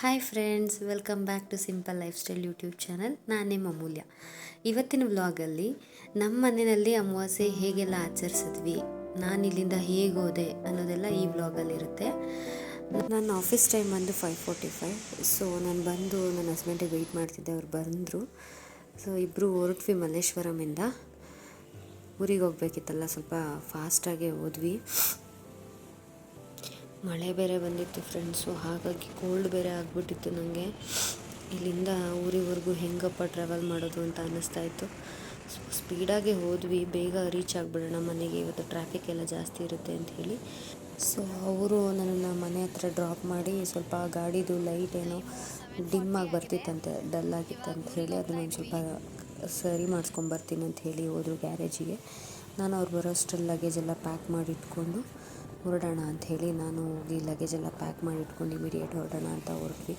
Hi friends, welcome back to simple life style YouTube channel. ನಾನು ನಿಮ್ಮ ಅಮೂಲ್ಯ. ಇವತ್ತಿನ ವ್ಲಾಗಲ್ಲಿ ನಮ್ಮ ಮನೆಯಲ್ಲಿ ಅಮಾವಾಸ್ಯೆ ಹೇಗೆಲ್ಲ ಆಚರಿಸಿದ್ವಿ, ನಾನು ಇಲ್ಲಿಂದ ಹೇಗೆ ಹೋದೆ ಅನ್ನೋದೆಲ್ಲ ಈ ವ್ಲಾಗಲ್ಲಿರುತ್ತೆ. ನನ್ನ ಆಫೀಸ್ ಟೈಮ್ ಬಂದು 5:45. ಸೊ ನಾನು ಬಂದು ನನ್ನ ಹಸ್ಬೆಂಡಿಗೆ ವೆಯ್ಟ್ ಮಾಡ್ತಿದ್ದೆ. ಅವ್ರು ಬಂದರು. ಸೊ ಇಬ್ಬರು ಹೊರಟ್ವಿ ಮಲ್ಲೇಶ್ವರಮಿಂದ. ಊರಿಗೆ ಹೋಗ್ಬೇಕಿತ್ತಲ್ಲ, ಸ್ವಲ್ಪ ಫಾಸ್ಟಾಗೆ ಹೋದ್ವಿ. ಮಳೆ ಬೇರೆ ಬಂದಿತ್ತು ಫ್ರೆಂಡ್ಸು, ಹಾಗಾಗಿ ಕೋಲ್ಡ್ ಬೇರೆ ಆಗಿಬಿಟ್ಟಿತ್ತು ನನಗೆ. ಇಲ್ಲಿಂದ ಊರಿವರೆಗೂ ಹೆಂಗಪ್ಪ ಟ್ರಾವೆಲ್ ಮಾಡೋದು ಅಂತ ಅನ್ನಿಸ್ತಾ ಇತ್ತು. ಸ್ಪೀಡಾಗೆ ಹೋದ್ವಿ, ಬೇಗ ರೀಚ್ ಆಗಿಬಿಡೋಣ ಮನೆಗೆ, ಇವತ್ತು ಟ್ರಾಫಿಕ್ ಎಲ್ಲ ಜಾಸ್ತಿ ಇರುತ್ತೆ ಅಂತ ಹೇಳಿ. ಸೊ ಅವರು ನನ್ನನ್ನು ಮನೆ ಹತ್ರ ಡ್ರಾಪ್ ಮಾಡಿ, ಸ್ವಲ್ಪ ಗಾಡಿದು ಲೈಟ್ ಏನೋ ಡಿಮ್ ಆಗಿ ಬರ್ತಿತ್ತಂತೆ, ಡಲ್ ಆಗಿತ್ತಂತ ಹೇಳಿ ಅದನ್ನು ಒಂದು ಸ್ವಲ್ಪ ಸರಿ ಮಾಡಿಸ್ಕೊಂಬರ್ತೀನಿ ಅಂತ ಹೇಳಿ ಹೋದರು ಗ್ಯಾರೇಜಿಗೆ. ನಾನು ಅವ್ರು ಬರೋಷ್ಟರಲ್ಲಿ ಲಗೇಜ್ ಎಲ್ಲ ಪ್ಯಾಕ್ ಮಾಡಿ ಇಟ್ಕೊಂಡು ಹೊರಡೋಣ ಅಂಥೇಳಿ ನಾನು ಹೋಗಿ ಲಗೇಜ್ ಎಲ್ಲ ಪ್ಯಾಕ್ ಮಾಡಿ ಇಟ್ಕೊಂಡು ಇಮಿಡಿಯೇಟ್ ಹೊರಡೋಣ ಅಂತ ಹೊರಟ್ವಿ.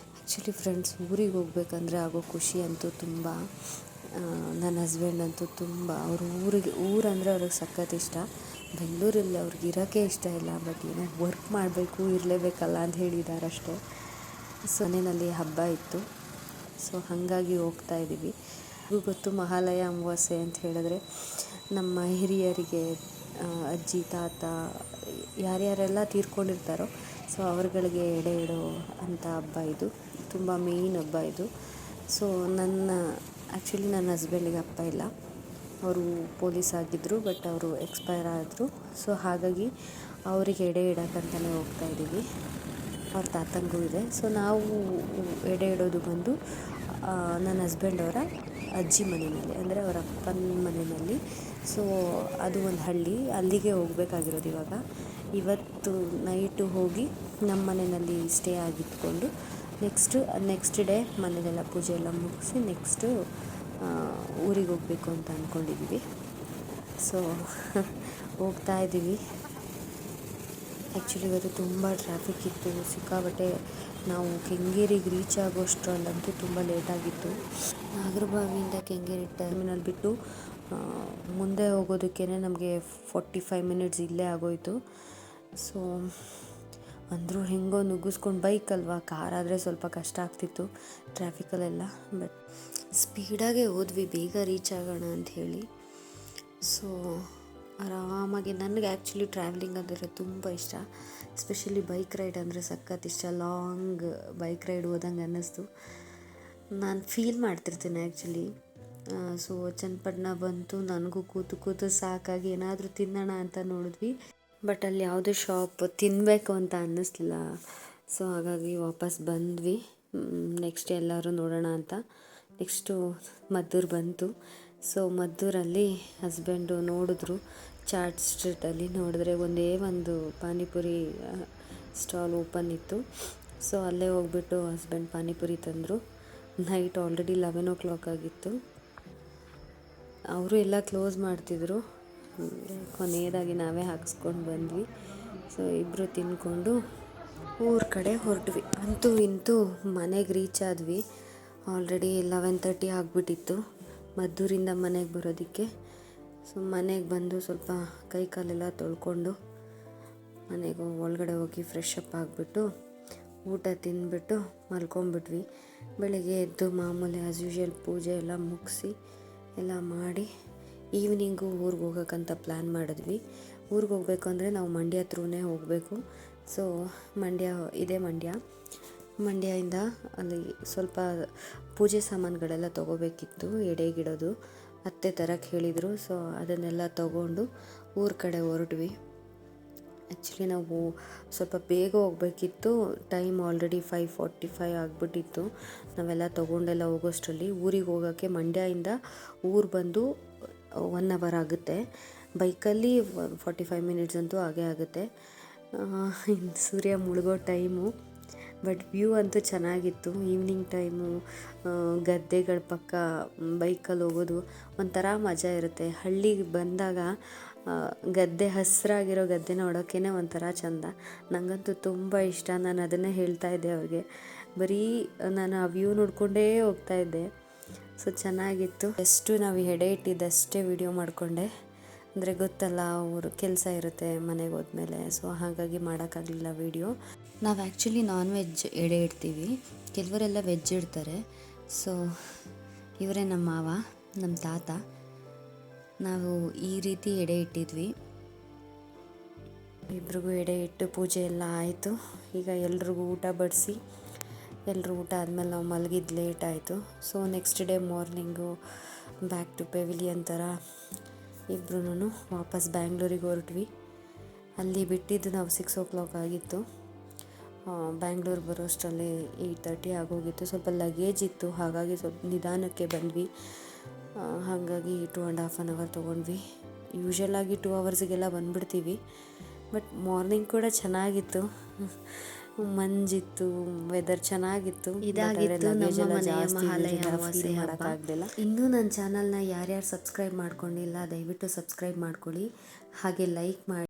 ಆ್ಯಕ್ಚುಲಿ ಫ್ರೆಂಡ್ಸ್, ಊರಿಗೆ ಹೋಗ್ಬೇಕಂದ್ರೆ ಆಗೋ ಖುಷಿ ಅಂತೂ ತುಂಬ. ನನ್ನ ಹಸ್ಬೆಂಡ್ ಅಂತೂ ತುಂಬ, ಊರಂದರೆ ಅವ್ರಿಗೆ ಸಖತ್ ಇಷ್ಟ. ಬೆಂಗಳೂರಲ್ಲಿ ಅವ್ರಿಗೆ ಇರೋಕ್ಕೆ ಇಷ್ಟ ಇಲ್ಲ, ಬಟ್ ಏನೋ ವರ್ಕ್ ಮಾಡಬೇಕು, ಇರಲೇಬೇಕಲ್ಲ ಅಂತ ಹೇಳಿದ್ದಾರೆ ಅಷ್ಟೇ. ಸೊ ಮನೆಯಲ್ಲಿ ಹಬ್ಬ ಇತ್ತು, ಸೊ ಹಾಗಾಗಿ ಹೋಗ್ತಾ ಇದ್ದೀವಿ. ಗೊತ್ತು, ಮಹಾಲಯ ಅಮಾವಾಸ್ಯೆ ಅಂತ ಹೇಳಿದ್ರೆ ನಮ್ಮ ಹಿರಿಯರಿಗೆ, ಅಜ್ಜಿ ತಾತ ಯಾರ್ಯಾರೆಲ್ಲ ತೀರ್ಕೊಂಡಿರ್ತಾರೋ ಸೊ ಅವ್ರುಗಳಿಗೆ ಎಡೆ ಇಡೋ ಅಂಥ ಹಬ್ಬ ಇದು. ತುಂಬ ಮೇಯ್ನ್ ಹಬ್ಬ ಇದು. ಸೊ ಆ್ಯಕ್ಚುಲಿ ನನ್ನ ಹಸ್ಬೆಂಡಿಗೆ ಅಪ್ಪ ಇಲ್ಲ, ಅವರು ಪೊಲೀಸ್ ಆಗಿದ್ದರು, ಬಟ್ ಅವರು ಎಕ್ಸ್ಪೈರ್ ಆದರು. ಸೊ ಹಾಗಾಗಿ ಅವರಿಗೆ ಎಡೆ ಇಡೋಕ್ಕಂತಲೇ ಹೋಗ್ತಾಯಿದ್ದೀವಿ. ಅವ್ರ ತಾತಂಗೂ ಇದೆ. ಸೊ ನಾವು ಎಡೆ ಇಡೋದು ಬಂದು ನನ್ನ ಹಸ್ಬೆಂಡ್ ಅವರ ಅಜ್ಜಿ ಮನೆಯಲ್ಲಿ, ಅಂದರೆ ಅವರ ಅಪ್ಪನ ಮನೆಯಲ್ಲಿ. ಸೊ ಅದು ಒಂದು ಹಳ್ಳಿ, ಅಲ್ಲಿಗೆ ಹೋಗಬೇಕಾಗಿರೋದು ಇವತ್ತು ನೈಟು ಹೋಗಿ ನಮ್ಮ ಮನೆಯಲ್ಲಿ ಸ್ಟೇ ಆಗಿಟ್ಕೊಂಡು ನೆಕ್ಸ್ಟ್ ಡೇ ಮನೆಯಲ್ಲೆಲ್ಲ ಪೂಜೆ ಎಲ್ಲ ಮುಗಿಸಿ ನೆಕ್ಸ್ಟು ಊರಿಗೆ ಹೋಗಬೇಕು ಅಂತ ಅಂದ್ಕೊಂಡಿದ್ದೀವಿ. ಸೊ ಹೋಗ್ತಾ ಇದ್ದೀವಿ. ಆ್ಯಕ್ಚುಲಿ ಇವತ್ತು ತುಂಬ ಟ್ರಾಫಿಕ್ ಇತ್ತು, ಸಿಕ್ಕಾಬಟ್ಟೆ. ನಾವು ಕೆಂಗೇರಿಗೆ ರೀಚ್ ಆಗೋಷ್ಟರಲ್ಲಂತೂ ತುಂಬ ಲೇಟಾಗಿತ್ತು. ನಾಗರಬಾವಿಯಿಂದ ಕೆಂಗೇರಿ ಟರ್ಮಿನಲ್ ಬಿಟ್ಟು ಮುಂದೆ ಹೋಗೋದಕ್ಕೇ ನಮಗೆ 45 ಮಿನಿಟ್ಸ್ ಇಲ್ಲೇ ಆಗೋಯಿತು. ಸೊ ಅಂದರೂ ಹೆಂಗೋ ನುಗ್ಗಿಸ್ಕೊಂಡು, ಬೈಕಲ್ವಾ, ಕಾರಾದರೆ ಸ್ವಲ್ಪ ಕಷ್ಟ ಆಗ್ತಿತ್ತು ಟ್ರಾಫಿಕಲ್ಲೆಲ್ಲ. ಬಟ್ ಸ್ಪೀಡಾಗೆ ಹೋದ್ವಿ, ಬೇಗ ರೀಚ್ ಆಗೋಣ ಅಂಥೇಳಿ. ಸೊ ಆರಾಮಾಗಿ, ನನಗೆ ಆ್ಯಕ್ಚುಲಿ ಟ್ರಾವೆಲಿಂಗ್ ಅಂದರೆ ತುಂಬ ಇಷ್ಟ. ಎಸ್ಪೆಷಲಿ ಬೈಕ್ ರೈಡ್ ಅಂದರೆ ಸಖತ್ ಇಷ್ಟ. ಲಾಂಗ್ ಬೈಕ್ ರೈಡ್ ಹೋದಂಗೆ ಅನ್ನಿಸ್ತು. ನಾನು ಫೀಲ್ ಮಾಡ್ತಿರ್ತೀನಿ ಆ್ಯಕ್ಚುಲಿ. ಸೊ ಚನ್ನಪಟ್ಟಣ ಬಂತು, ನನಗೂ ಕೂತು ಸಾಕಾಗಿ ಏನಾದರೂ ತಿನ್ನೋಣ ಅಂತ ನೋಡಿದ್ವಿ, ಬಟ್ ಅಲ್ಲಿ ಯಾವುದೇ ಶಾಪ್ ತಿನ್ನಬೇಕು ಅಂತ ಅನ್ನಿಸ್ಲಿಲ್ಲ. ಸೊ ಹಾಗಾಗಿ ವಾಪಸ್ ಬಂದ್ವಿ. ನೆಕ್ಸ್ಟ್ ಎಲ್ಲರೂ ನೋಡೋಣ ಅಂತ. ನೆಕ್ಸ್ಟು ಮದ್ದೂರು ಬಂತು. ಸೊ ಮದ್ದೂರಲ್ಲಿ ಹಸ್ಬೆಂಡು ನೋಡಿದ್ರು, ಚಾಟ್ ಸ್ಟ್ರೀಟಲ್ಲಿ ನೋಡಿದ್ರೆ ಒಂದೇ ಒಂದು ಪಾನಿಪುರಿ ಸ್ಟಾಲ್ ಓಪನ್ ಇತ್ತು. ಸೊ ಅಲ್ಲೇ ಹೋಗ್ಬಿಟ್ಟು ಹಸ್ಬೆಂಡ್ ಪಾನಿಪುರಿ ತಂದರು. ನೈಟ್ ಆಲ್ರೆಡಿ 11 o'clock ಆಗಿತ್ತು. ಅವರು ಎಲ್ಲ ಕ್ಲೋಸ್ ಮಾಡ್ತಿದ್ರು. ಕೊನೆಯದಾಗಿ ನಾವೇ ಹಾಕ್ಸ್ಕೊಂಡು ಬಂದ್ವಿ. ಸೊ ಇಬ್ಬರು ತಿಂದ್ಕೊಂಡು ಊರ ಕಡೆ ಹೊರಟ್ವಿ. ಅಂತೂ ಇಂತೂ ಮನೆಗೆ ರೀಚ್ ಆದ್ವಿ. ಆಲ್ರೆಡಿ 11:30 ಆಗಿಬಿಟ್ಟಿತ್ತು ಮದ್ದೂರಿಂದ ಮನೆಗೆ ಬರೋದಕ್ಕೆ. ಸೊ ಮನೆಗೆ ಬಂದು ಸ್ವಲ್ಪ ಕೈ ಕಾಲೆಲ್ಲ ತೊಳ್ಕೊಂಡು ಮನೆಗೆ ಒಳಗಡೆ ಹೋಗಿ ಫ್ರೆಶ್ ಅಪ್ ಆಗಿಬಿಟ್ಟು ಊಟ ತಿಂದ್ಬಿಟ್ಟು ಮಲ್ಕೊಂಬಿಟ್ವಿ. ಬೆಳಗ್ಗೆ ಎದ್ದು ಮಾಮೂಲಿ ಆ್ಯಸ್ ಯೂಶ್ವಲ್ ಪೂಜೆ ಎಲ್ಲ ಮುಗಿಸಿ ಎಲ್ಲ ಮಾಡಿ ಈವ್ನಿಂಗು ಊರಿಗೆ ಹೋಗೋಕ್ಕಂತ ಪ್ಲ್ಯಾನ್ ಮಾಡಿದ್ವಿ. ಊರಿಗೆ ಹೋಗಬೇಕು ಅಂದರೆ ನಾವು ಮಂಡ್ಯ ಥ್ರೂನೇ ಹೋಗಬೇಕು. ಸೊ ಮಂಡ್ಯದಿಂದ ಅಲ್ಲಿ ಸ್ವಲ್ಪ ಪೂಜೆ ಸಾಮಾನುಗಳೆಲ್ಲ ತೊಗೋಬೇಕಿತ್ತು, ಎಡೆಗಿಡೋದು ಅತ್ತೆ ತರಕ್ಕೆ ಹೇಳಿದರು. ಸೊ ಅದನ್ನೆಲ್ಲ ತೊಗೊಂಡು ಊರ ಕಡೆ ಹೊರಟ್ವಿ. ಆ್ಯಕ್ಚುಲಿ ನಾವು ಸ್ವಲ್ಪ ಬೇಗ ಹೋಗಬೇಕಿತ್ತು. ಟೈಮ್ ಆಲ್ರೆಡಿ 5:45 ಆಗಿಬಿಟ್ಟಿತ್ತು. ನಾವೆಲ್ಲ ತೊಗೊಂಡೆಲ್ಲ ಹೋಗೋಷ್ಟರಲ್ಲಿ ಊರಿಗೆ ಹೋಗೋಕ್ಕೆ ಮಂಡ್ಯದಿಂದ ಊರು ಬಂದು 1 hour ಆಗುತ್ತೆ. ಬೈಕಲ್ಲಿ 45 ಮಿನಿಟ್ಸ್ ಅಂತೂ ಹಾಗೇ ಆಗುತ್ತೆ. ಸೂರ್ಯ ಮುಳುಗೋ ಟೈಮು. ಬಟ್ ವ್ಯೂ ಅಂತೂ ಚೆನ್ನಾಗಿತ್ತು. ಈವ್ನಿಂಗ್ ಟೈಮು ಗದ್ದೆಗಳ ಪಕ್ಕ ಬೈಕಲ್ಲಿ ಹೋಗೋದು ಒಂಥರ ಮಜಾ ಇರುತ್ತೆ. ಹಳ್ಳಿಗೆ ಬಂದಾಗ ಹಸಿರಾಗಿರೋ ಗದ್ದೆ ನೋಡೋಕ್ಕೇ ಒಂಥರ ಚೆಂದ. ನನಗಂತೂ ತುಂಬ ಇಷ್ಟ. ನಾನು ಅದನ್ನೇ ಹೇಳ್ತಾ ಇದ್ದೆ ಅವ್ರಿಗೆ. ಬರೀ ನಾನು ಆ ವ್ಯೂ ನೋಡಿಕೊಂಡೇ ಹೋಗ್ತಾಯಿದ್ದೆ. ಸೊ ಚೆನ್ನಾಗಿತ್ತು. ನಾವು ಎಡೆ ಇಟ್ಟಿದ್ದಷ್ಟೇ ವಿಡಿಯೋ ಮಾಡಿಕೊಂಡೆ. ಅಂದರೆ ಗೊತ್ತಲ್ಲ ಅವರು ಕೆಲಸ ಇರುತ್ತೆ ಮನೆಗೆ ಹೋದ್ಮೇಲೆ, ಸೊ ಹಾಗಾಗಿ ಮಾಡೋಕ್ಕಾಗಲಿಲ್ಲ ವೀಡಿಯೋ. ನಾವು ಆ್ಯಕ್ಚುಲಿ ನಾನ್ ವೆಜ್ ಎಡೆ ಇಡ್ತೀವಿ, ಕೆಲವರೆಲ್ಲ ವೆಜ್ ಇಡ್ತಾರೆ. ಸೊ ಇವರೇ ನಮ್ಮ ಮಾವ, ನಮ್ಮ ತಾತ. ನಾವು ಈ ರೀತಿ ಎಡೆ ಇಟ್ಟಿದ್ವಿ. ಇಬ್ರಿಗೂ ಎಡೆ ಇಟ್ಟು ಪೂಜೆ ಎಲ್ಲ ಆಯಿತು. ಈಗ ಎಲ್ರಿಗೂ ಊಟ ಬಡಿಸಿ, ಎಲ್ಲರೂ ಊಟ ಆದಮೇಲೆ ನಾವು ಮಲಗಿದ್ದು ಲೇಟ್ ಆಯಿತು. So next day morning back to pavilion ಥರ ಇಬ್ಬರೂ ವಾಪಸ್ ಬ್ಯಾಂಗ್ಳೂರಿಗೆ ಹೊರಟ್ವಿ. ಅಲ್ಲಿ ಬಿಟ್ಟಿದ್ದು ನಾವು 6 o'clock ಆಗಿತ್ತು. ಬ್ಯಾಂಗ್ಳೂರು ಬರೋಷ್ಟರಲ್ಲಿ 8:30 ಆಗೋಗಿತ್ತು. ಸ್ವಲ್ಪ ಲಗೇಜ್ ಇತ್ತು, ಹಾಗಾಗಿ ಸ್ವಲ್ಪ ನಿಧಾನಕ್ಕೆ ಬಂದ್ವಿ. ಹಾಗಾಗಿ 2.5 hour ತೊಗೊಂಡ್ವಿ. ಯೂಶ್ವಲಾಗಿ 2 hours ಬಂದುಬಿಡ್ತೀವಿ. ಬಟ್ ಮಾರ್ನಿಂಗ್ ಕೂಡ ಚೆನ್ನಾಗಿತ್ತು, ಮಂಜಿತ್ತು, ವೆದರ್ ಚೆನ್ನಾಗಿತ್ತು. ಇದಾಗಿತ್ತು ನಮ್ಮ ಮನೆಯ ಮಹಾಲಯ ಅಮಾವಾಸ್ಯೆ ಹಬ್ಬ. ಇನ್ನೂ ನನ್ನ ಚಾನಲ್ನ ಯಾರ್ಯಾರು ಸಬ್ಸ್ಕ್ರೈಬ್ ಮಾಡ್ಕೊಂಡಿಲ್ಲ ದಯವಿಟ್ಟು ಸಬ್ಸ್ಕ್ರೈಬ್ ಮಾಡ್ಕೊಳ್ಳಿ, ಹಾಗೆ ಲೈಕ್ ಮಾಡಿ.